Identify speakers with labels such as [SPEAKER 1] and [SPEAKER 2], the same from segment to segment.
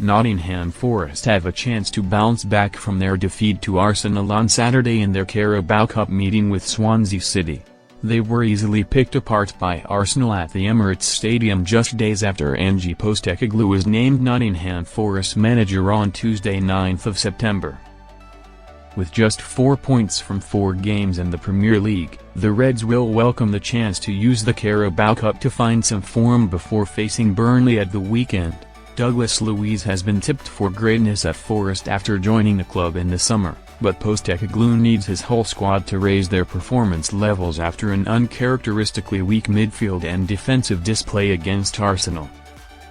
[SPEAKER 1] Nottingham Forest have a chance to bounce back from their defeat to Arsenal on Saturday in their Carabao Cup meeting with Swansea City. They were easily picked apart by Arsenal at the Emirates Stadium just days after Ange Postecoglou was named Nottingham Forest manager on Tuesday 9th of September. With just 4 points from 4 games in the Premier League, the Reds will welcome the chance to use the Carabao Cup to find some form before facing Burnley at the weekend. Douglas Luiz has been tipped for greatness at Forest after joining the club in the summer, but Postecoglou needs his whole squad to raise their performance levels after an uncharacteristically weak midfield and defensive display against Arsenal.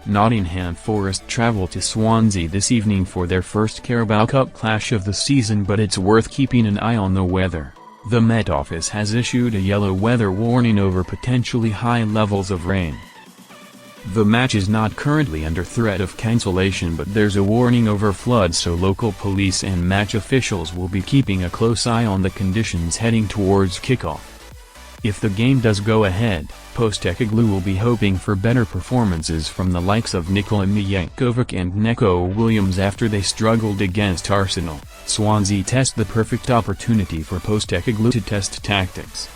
[SPEAKER 1] Nottingham Forest travel to Swansea this evening for their first Carabao Cup clash of the season, but it's worth keeping an eye on the weather. The Met Office has issued a yellow weather warning over potentially high levels of rain. The match is not currently under threat of cancellation, but there's a warning over floods, so local police and match officials will be keeping a close eye on the conditions heading towards kickoff. If the game does go ahead, Postecoglou will be hoping for better performances from the likes of Nikola Mijankovic and Neco Williams after they struggled against Arsenal. Swansea test the perfect opportunity for Postecoglou to test tactics.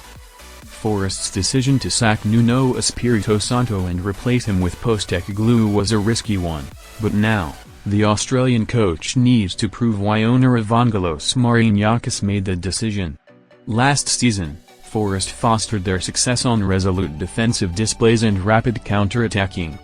[SPEAKER 1] Forest's decision to sack Nuno Espirito Santo and replace him with Postecoglou was a risky one, but now, the Australian coach needs to prove why owner Evangelos Marinakis made the decision. Last season, Forest fostered their success on resolute defensive displays and rapid counter-attacking.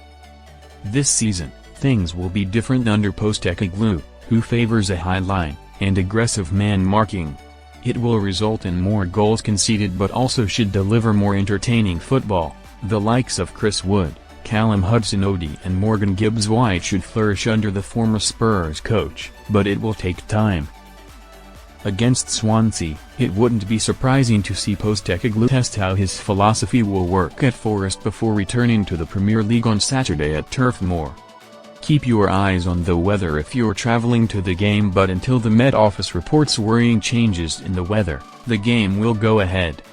[SPEAKER 1] This season, things will be different under Postecoglou, who favors a high line and aggressive man-marking. It will result in more goals conceded but also should deliver more entertaining football. The likes of Chris Wood, Callum Hudson-Odoi and Morgan Gibbs-White should flourish under the former Spurs coach, but it will take time. Against Swansea, it wouldn't be surprising to see Postecoglou test how his philosophy will work at Forest before returning to the Premier League on Saturday at Turf Moor. Keep your eyes on the weather if you're traveling to the game, but until the Met Office reports worrying changes in the weather, the game will go ahead.